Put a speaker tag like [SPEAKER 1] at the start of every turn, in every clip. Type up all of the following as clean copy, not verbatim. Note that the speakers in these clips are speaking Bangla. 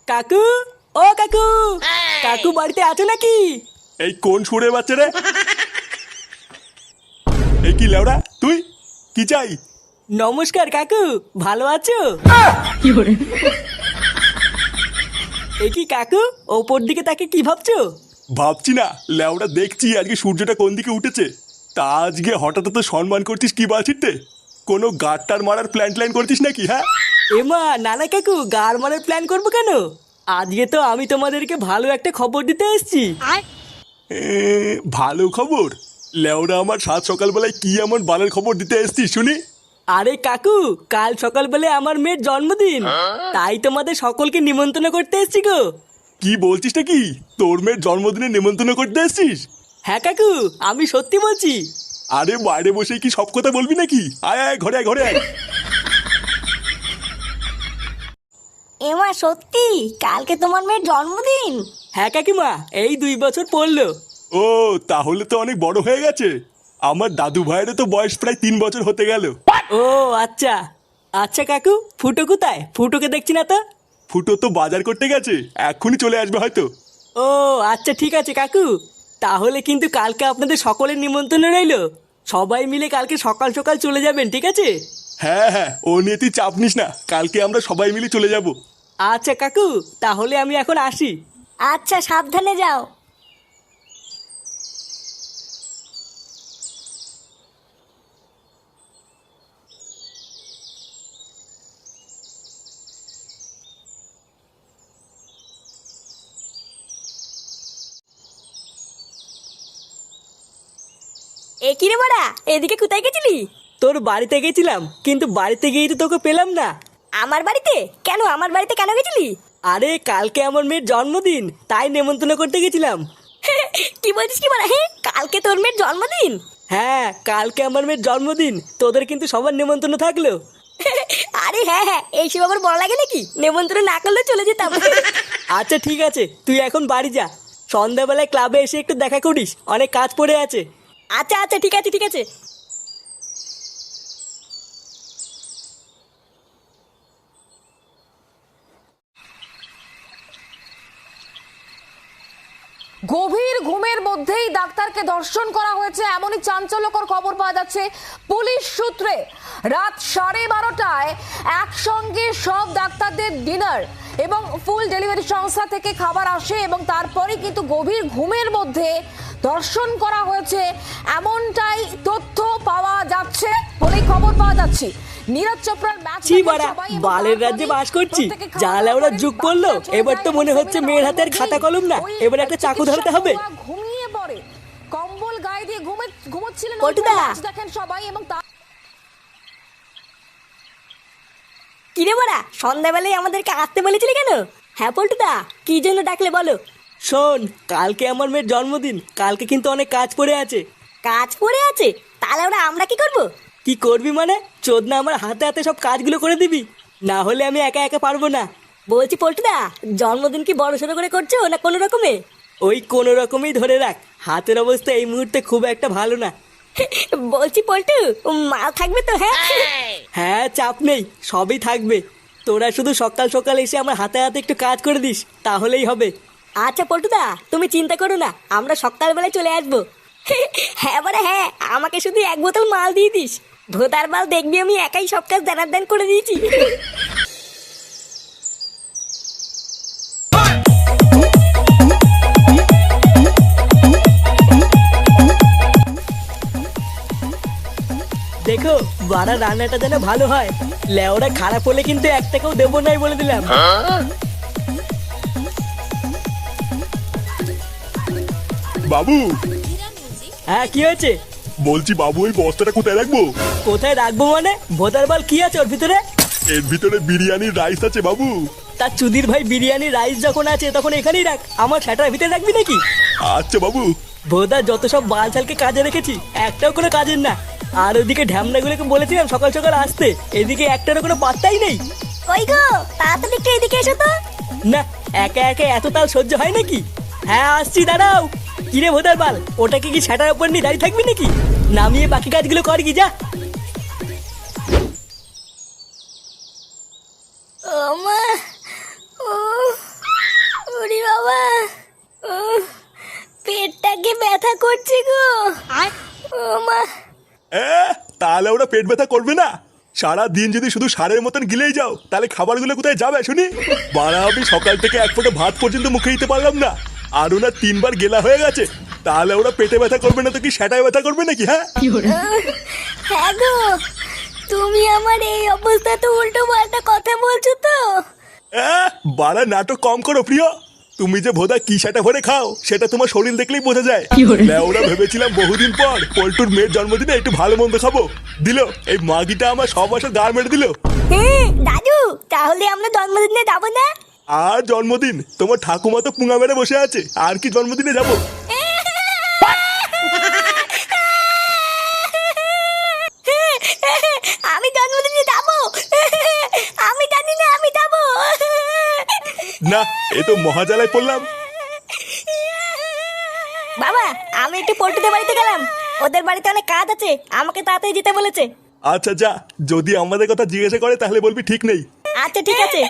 [SPEAKER 1] কাকু, ও কাকু, কাকু বাড়িতে আছো নাকি?
[SPEAKER 2] এই কোন সুরে বাচ্চা রে? এই কি লেওড়া তুই? কি চাই?
[SPEAKER 1] নমস্কার কাকু, ভালো আছো? এ কি কাকু, ওপর দিকে তাকে কি ভাবছো?
[SPEAKER 2] ভাবছি না লেওড়া, দেখছি আজকে সূর্যটা কোন দিকে উঠেছে। তা আজকে হঠাৎ তো সম্মান করছিস কি বাছিতে? কোনো গাড়টার মারার প্ল্যান করছিস নাকি? হ্যাঁ
[SPEAKER 1] এমা নানা কাকু, গার মারার প্ল্যান করবো কেন? আজকে তো আমি তোমাদেরকে ভালো একটা খবর দিতে এসেছি।
[SPEAKER 2] ভালো খবর? লেওড়া, আমার সাত সকালবেলায় কি এমন বালের খবর দিতে এসছিস শুনি?
[SPEAKER 1] আরে কাকু, কাল সকালবেলা আমার মেয়ের জন্মদিন, তাই তোমাদের সকলকে নিমন্ত্রণ করতে এসেছি গো।
[SPEAKER 2] কি বলছিস নাকি? তোর মেয়ের জন্মদিনে নিমন্ত্রণ করতে এসছিস?
[SPEAKER 1] হ্যাঁ কাকু, আমি সত্যি বলছি।
[SPEAKER 2] আরে বাইরে বসে কি সব কথা বলবি নাকি? আয় আয়, ঘরে আয়, ঘরে আয়।
[SPEAKER 3] এমা সত্যি কালকে তোমার মেয়ের জন্মদিন?
[SPEAKER 1] হ্যাঁ কাকিমা, এই 2 বছর পড়লো।
[SPEAKER 2] ও, তাহলে তো অনেক বড় হয়ে গেছে। আমার দাদু ভাইয়েরও তো বয়স প্রায় 3 বছর হতে গেল।
[SPEAKER 1] ও আচ্ছা। আচ্ছা কাকু, ফুটো কোথায়? ফুটোকে দেখছি না তো।
[SPEAKER 2] ফুটো তো বাজার করতে গেছে, এক্ষুনি চলে আসবে হয়তো।
[SPEAKER 1] ও আচ্ছা, ঠিক আছে কাকু, তাহলে কিন্তু কালকে আপনাদের সকলের নিমন্ত্রণ রইলো। সবাই মিলে কালকে সকাল সকাল চলে যাবেন, ঠিক আছে?
[SPEAKER 2] হ্যাঁ হ্যাঁ, ও নিয়ে তুই চাপ নিস না, কালকে আমরা সবাই মিলে চলে যাব।
[SPEAKER 1] আচ্ছা কাকু, তাহলে আমি এখন আসি।
[SPEAKER 3] আচ্ছা, সাবধানে যাও। এ কি রে বড়া, এদিকে কোথায় গেছিলি?
[SPEAKER 1] তোর বাড়িতে গেছিলাম, কিন্তু বাড়িতে গিয়ে তো তোকে পেলাম না।
[SPEAKER 3] আমার বাড়িতে কেন? আমার বাড়িতে কেন গেছিলি?
[SPEAKER 1] আরে কালকে আমার মেয়ের জন্মদিন, তাই নেমন্তন্ন করতে গেছিলাম।
[SPEAKER 3] কি বলছিস কি বড়া? হ্যাঁ, কালকে তোর মেয়ের জন্মদিন?
[SPEAKER 1] হ্যাঁ, কালকে আমার মেয়ের জন্মদিন, তোদের কিন্তু সবার নেমন্তন্ন থাকলো।
[SPEAKER 3] আরে হ্যাঁ হ্যাঁ, এইসব আবার বড় লাগে নাকি? নেমন্ত্রণ না করলে চলে যেতাম।
[SPEAKER 1] আচ্ছা ঠিক আছে, তুই এখন বাড়ি যা। সন্ধ্যাবেলায় ক্লাবে এসে একটু দেখা করিস, অনেক কাজ পড়ে আছে।
[SPEAKER 3] আচ্ছা আচ্ছা, ঠিক আছে ঠিক আছে।
[SPEAKER 4] গভীর ঘুমের মধ্যেই ডাক্তারকে ধর্ষণ করা হয়েছে, এমনই চাঞ্চল্যকর খবর পাওয়া যাচ্ছে পুলিশ সূত্রে। রাত 12:30টায় একসঙ্গে সব ডাক্তারদের ডিনার এবং ফুল ডেলিভারি সংস্থা থেকে খাবার আসে এবং তারপরে কিন্তু গভীর ঘুমের মধ্যে ধর্ষণ করা হয়েছে, এমনটাই তথ্য পাওয়া যাচ্ছে বলেই খবর পাওয়া যাচ্ছে। নীরজ চোপড়ার ম্যাচ
[SPEAKER 1] ছি বাড়া, বালের রাজ্যে বাস করছি। জালে ওরা যুগ করলো, এবার তো মনে হচ্ছে মেয়ের হাতে আর খাতা কলম না, এবার একটা চাকু ধরতে হবে।
[SPEAKER 4] ঘুমিয়ে পড়ে, কম্বল গায়ে দিয়ে ঘুমোচ্ছিলেন।
[SPEAKER 3] পল্টুদা!
[SPEAKER 4] দেখেন সবাই এবং
[SPEAKER 3] কি রে বড়া, সন্ধ্যাবেলায় আমাদেরকে আসতে বলেছিলি কেন? হ্যাঁ পল্টুদা, কি জন্য ডাকলে বলো?
[SPEAKER 1] শোন, কালকে আমার মেয়ের জন্মদিন, কালকে কিন্তু অনেক কাজ পড়ে আছে।
[SPEAKER 3] কাজ পড়ে আছে? তাহলে ওরা আমরা কি করব?
[SPEAKER 1] কি করবি মানে? চোদনা আমার হাতে হাতে সব কাজগুলো করে দিবি, না হলে আমি একা একা পারবো না।
[SPEAKER 3] বলছি পল্টুদা, জন্মদিন কি বড় সড়ো করে করছো না কোনো রকমে?
[SPEAKER 1] ওই কোনো রকমই ধরে রাখ, হাতের অবস্থা এই মুহূর্তে খুব একটা ভালো না।
[SPEAKER 3] বলছি পল্টু, মাল থাকবে তো? হ্যাঁ
[SPEAKER 1] হ্যাঁ, চাপ নেই, সবই থাকবে। তোরা শুধু সকাল সকাল এসে আমার হাতে হাতে একটু কাজ করে দিস, তাহলেই হবে।
[SPEAKER 3] আচ্ছা পল্টুদা, তুমি চিন্তা করো না, আমরা সকালবেলায় চলে আসবো। হ্যাঁ বড়া হ্যাঁ, আমাকে শুধু 1 বোতল মাল দিয়ে দিস। ভোতার মাল দেখবি আমি একাই সব কাজ দানার দান করে দিয়েছি।
[SPEAKER 1] দেখো, বাড়া রান্নাটা যেন ভালো হয়। লেওরা খারাপ হলে কিন্তু 1 টাকাও দেবো নাই বলে দিলাম।
[SPEAKER 2] বাবু!
[SPEAKER 1] হ্যাঁ, কি হয়েছে?
[SPEAKER 2] বলছি বাবু, ওই বস্তাটা কোথায় রাখবো?
[SPEAKER 1] কোথায় রাখবো মানে? ভোতার বাল কি আছে ওর ভিতরে?
[SPEAKER 2] এর ভিতরে বিরিয়ানির রাইস আছে বাবু।
[SPEAKER 1] তার চুদির ভাই, বিরিয়ানি রাইস যখন আছে তখন এখানেই রাখ, আমার সেটার ভিতরে রাখবি নাকি?
[SPEAKER 2] আচ্ছা বাবু।
[SPEAKER 1] ভোদা যত সব বালছালকে কাজে রেখেছি, একটাও কোনো কাজের না। আর ওদিকে ঢ্যামনাগুলোকে বলেছিলাম সকাল সকাল আসতে, এদিকে একটারও কোনো পাত্তাই নেই।
[SPEAKER 3] কই গো, তাড়াতাড়ি একটু এদিকে এসো তো।
[SPEAKER 1] না, একা একা এত তাল সহ্য হয় নাকি? হ্যাঁ আসছি, দাঁড়াও। কিরে ভোদার বাল, ওটাকে কি সেটার উপর নিয়ে দাঁড়িয়ে থাকবি নাকি? নামিয়ে বাকি কাজগুলো কর কি, যা।
[SPEAKER 3] ও মা, ও
[SPEAKER 2] তাহলে ওরা পেট ব্যথা করবে না? সারা দিন যদি শুধু সারের মতন গিলেই যাও তাহলে খাবারগুলো কোথায় যাবে শুনি? বাড়া আমি সকাল থেকে এক ফোঁটা ভাত পর্যন্ত মুখে দিতে পারলাম না, আর ওনার 3 বার গেলা হয়ে গেছে। তাহলে ওরা পেটে ব্যথা করবে না তো কি সেটাই ব্যথা করবে নাকি? হ্যাঁ
[SPEAKER 3] হ্যাঁ গো, তুমি আমার এই অবস্থাতে উল্টো পাল্টা কথা বলছো তো?
[SPEAKER 2] বাড়া নাটক কম করো প্রিয়। তুমি যে ভোদা কি সেটা ভরে খাও সেটা তোমার শরীর দেখলেই বোঝা যায়। ওরা ভেবেছিলাম বহুদিন পর পল্টুর মেয়ের জন্মদিনে একটু ভালো মন্দ খাবো, দিল এই মাগিটা আমার সব বছর গাড় মেরে দিল।
[SPEAKER 3] দাদু, তাহলে আমরা জন্মদিনে যাবো না?
[SPEAKER 2] আর জন্মদিন? তোমার ঠাকুমা তো পুঙা মেরে বসে আছে, আর কি জন্মদিনে যাবো?
[SPEAKER 3] আমি জন্মদিনে যাবো, আমি জানি না আমি যাবো।
[SPEAKER 2] না, এ তো মহাজালায় পড়লাম।
[SPEAKER 3] বাবা, আমি একটু পল্টুদের বাড়িতে গেলাম, ওদের বাড়িতে অনেক কাজ আছে, আমাকে তাড়াতাড়ি যেতে বলেছে।
[SPEAKER 2] আচ্ছা যা, যদি আমাদের কথা জিজ্ঞাসা করে তাহলে বলবি ঠিক নেই।
[SPEAKER 3] আচ্ছা ঠিক আছে।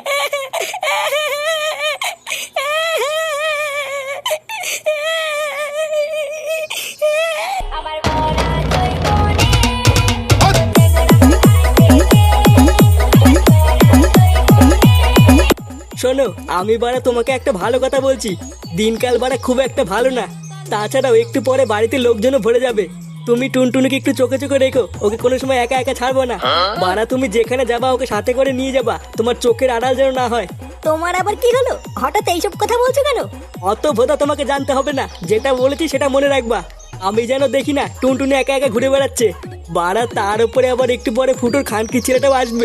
[SPEAKER 1] শোনো, আমি বাড়া তোমাকে একটা ভালো কথা বলছি, দিনকাল বাড়া খুব একটা ভালো না। তাছাড়াও একটু পরে বাড়িতে লোকজনও ভরে যাবে। তুমি টুনটুনিকে একটু চোখে চোখে রেখো, ওকে কোনো সময় একা একা ছাড়বো না। বাড়া তুমি যেখানে যাবা ওকে সাথে করে নিয়ে যাবা, তোমার চোখের আড়াল যেন না হয়।
[SPEAKER 3] তোমার আবার কি হলো, হঠাৎ এইসব কথা বলছো কেন?
[SPEAKER 1] অত ভোদা তোমাকে জানতে হবে না, যেটা বলেছি সেটা মনে রাখবা। আমি যেন দেখি না টুনটুনি একা একা ঘুরে বেড়াচ্ছে। বাড়া তার উপরে আবার একটু পরে ফুটোর খানকি ছেলেটাও আসবে।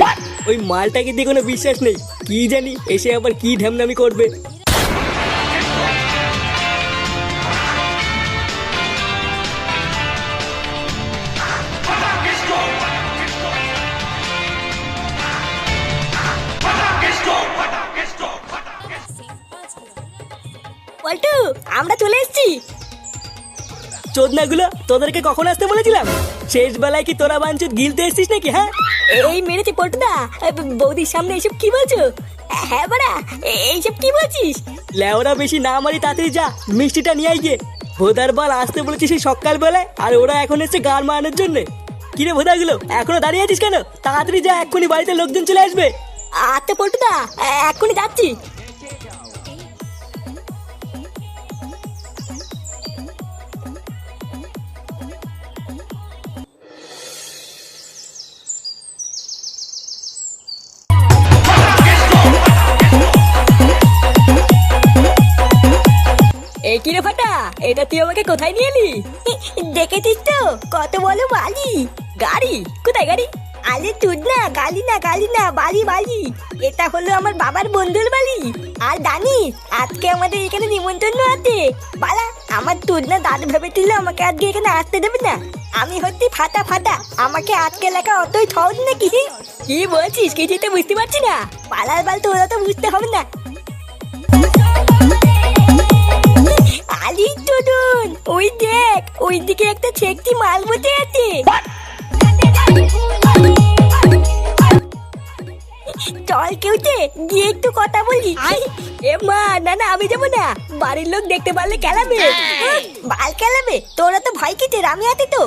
[SPEAKER 1] ওই মালটাকে দিয়ে কোনো বিশ্বাস নেই, কি জানি এসে আবার কি ঢ্যামনামি করবে।
[SPEAKER 3] পল্টু, আমরা চলে এসেছি।
[SPEAKER 1] চোদনাগুলো, তোদেরকে কখন আসতে বলেছিলাম? শেষ বেলায় কি তোরা বাঞ্চুত গিলতে এসছিস নাকি? হ্যাঁ
[SPEAKER 3] এই মেরেছে পল্টুদা, বৌদির সামনে এইসব কি বলছো? হ্যাঁ বাড়া, এইসব কি বলছিস?
[SPEAKER 1] লেওরা বেশি না মারি, তাড়াতাড়ি যা মিষ্টিটা নিয়ে আই গিয়ে। ভোদার বাল আসতে বলেছিস সেই সকাল বেলায়, আর ওরা এখন এসছে গান মারানোর জন্য। কিরে ভোদাগুলো, এখনো দাঁড়িয়ে আছিস কেন? তাড়াতাড়ি যা, এক্ষুনি বাড়িতে লোকজন চলে আসবে।
[SPEAKER 3] আচ্ছা পল্টুদা, এক্ষুনি যাচ্ছি। এই কিরে ফাটা, এটা তুই আমাকে কোথায় নিয়ে এলি? দেখেছিস তো কত বলো বালি। গাড়ি? কোথায় গাড়ি? আরে তুই না, গালি না গালি না, বালি বালি। এটা হলো আমার বাবার বন্ধুর বাড়ি। আর জানিস আজকে আমাদের এখানে নিমন্ত্রণ আছে। বালা, আমার তুই না দাদু ভেবেছিল আমাকে আজকে এখানে আসতে দেবে না। আমি হচ্ছি ফাটা ফাটা, আমাকে আজকে লেখা অতই সহজ নাকি? কি বলছিস, কিছুই তো বুঝতে পারছি না। পালার বাল তোরা তো বুঝতে হবে না। আলি টুডুন, ওই দেখ, ওই দিকে একটা ছেকটি মাল বসে আছে। চল কেউতে গিয়ে একটু কথা বলি। এ মা, না না আমি যাবো না, বাড়ির লোক দেখতে পারলে কেলাবে। বাল কেলাবে? তোরা তো ভয় কিসের, আমি আছি তো।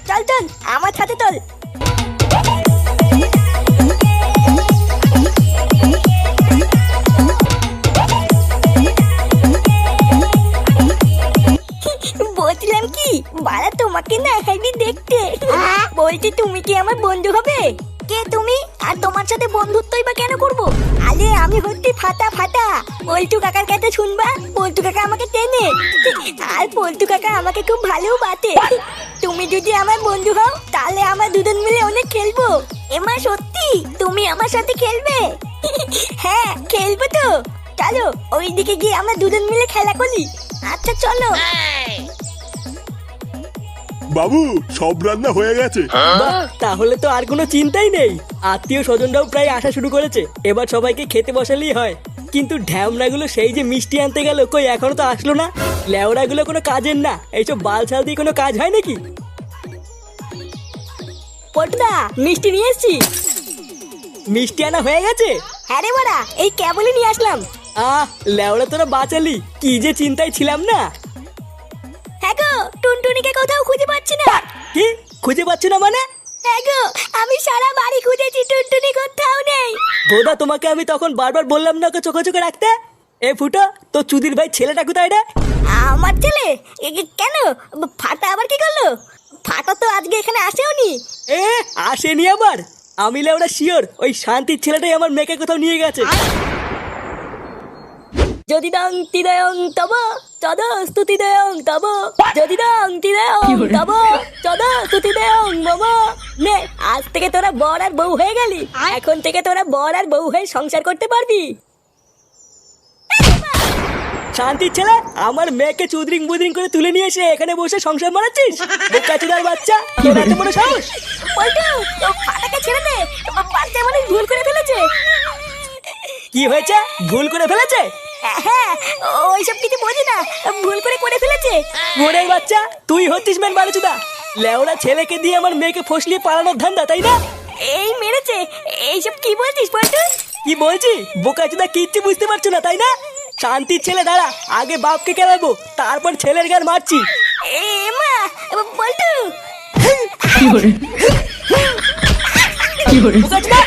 [SPEAKER 3] চল চল আমার সাথে চল। বলছিলাম কি, বাড়া তোমাকে না এখানে দেখতে। বলছি তুমি কি আমার বন্ধু হবে? কে তুমি? আর তোমার সাথে বন্ধুত্বই বা কেন করবো? আরে আমি হচ্ছি ফাটা ফাটা, পল্টু কাকার কাছে শুনবা, পল্টু কাকা আমাকে টেনে। আর পল্টু কাকা আমাকে খুব ভালো বাতে। তুমি যদি আমার বন্ধু হও তাহলে আমরা দুজন মিলে অনেক খেলবো। এমা সত্যি তুমি আমার সাথে খেলবে? হ্যাঁ খেলবো তো। চলো ওইদিকে গিয়ে আমরা দুজন মিলে খেলা করি। আচ্ছা চলো।
[SPEAKER 2] বাবু, সব রান্না হয়ে গেছে।
[SPEAKER 1] বাহ, তাহলে তো আর কোনো চিন্তাই নেই। আত্মীয় স্বজনরাও প্রায় আসা শুরু করেছে, এবার সবাইকে খেতে বসালেই হয়। কিন্তু ঢ্যামনাগুলো সেই যে মিষ্টি আনতে গেল, কই এখনো তো আসলো না। লেওড়াগুলো কোনো কাজের না, এইসব বালছাল দিয়ে কোনো কাজ হয় নাকি?
[SPEAKER 3] পটুদা, মিষ্টি নিয়ে এসছি।
[SPEAKER 1] মিষ্টি আনা হয়ে গেছে?
[SPEAKER 3] হ্যাঁ রে বাড়া, এই কেবলই নিয়ে আসলাম।
[SPEAKER 1] লেওড়া তোরা বাঁচালি, কি যে চিন্তায় ছিলাম না।
[SPEAKER 3] হ্যাঁ গো, টুনটুনিকে কোথাও খুঁজে পাচ্ছি না।
[SPEAKER 1] কি খুঁজে পাচ্ছি না মানে?
[SPEAKER 3] হ্যাঁ গো, আমি সারা বাড়ি খুঁজেছি, টুনটুনি কোথাও নেই।
[SPEAKER 1] বোধা তোমাকে আমি তখন বারবার বললাম না ওকে চোখে চোখে রাখতে। এ ফুটো, তো চুদির ভাই ছেলেটা কোথায় রে?
[SPEAKER 3] আমার ছেলে? কেন? ফাটা আবার কি করলো? ফাটা তো আজকে এখানে আসেওনি।
[SPEAKER 1] এ আসেনি আবার? আমি লেওরা শিওর ওই শান্তির ছেলেটাই আমার মেয়েকে কোথাও নিয়ে গেছে।
[SPEAKER 3] যদি দং তিদয়ং তব তদ স্তুতি দেয়ং তব, যদি দং তিদয়ং তব তদ স্তুতি দেয়ং মম। নে, আজ থেকে তোরা বর আর বউ হয়ে গেলি। এখন থেকে তোরা বর আর বউ হয়ে সংসার করতে পারবি।
[SPEAKER 1] শান্তির ছেলে, আমার মেয়েকে চুদরিং বুদরিং করে তুলে নিয়ে এসে এখানে বসে সংসার মারাচ্ছিস? বোকাচোদার বাচ্চা, তোর এত বড় সাহস!
[SPEAKER 3] পল্টু, ও ফাটাকে ছেড়ে দে, বাচ্চা মানে ভুল করে ফেলেছে।
[SPEAKER 1] কি হয়েছে? ভুল করে ফেলেছে?
[SPEAKER 3] হ্যাঁ, ওইসব কিছু বোঝি না, ভুল করে ফেলেছে।
[SPEAKER 1] মোড়ের বাচ্চা, তুই হচ্ছিস মেন বারুচুদা। লেওরা ছেলেকে দিয়ে আমার মেয়েকে ফসলিয়ে পালানোর ধান্দা, তাই না?
[SPEAKER 3] এই মেরেছে। এইসব কি বলছিস পল্টু?
[SPEAKER 1] কি বলছি? বোকাচোদা কিচ্ছু বুঝতে পারছো না, তাই না? শান্তির ছেলে দাঁড়া, আগে বাপকে কেলাবো, তারপর ছেলের গান মারছি।
[SPEAKER 3] এ মা, পল্টু।
[SPEAKER 1] বোকাচোদা!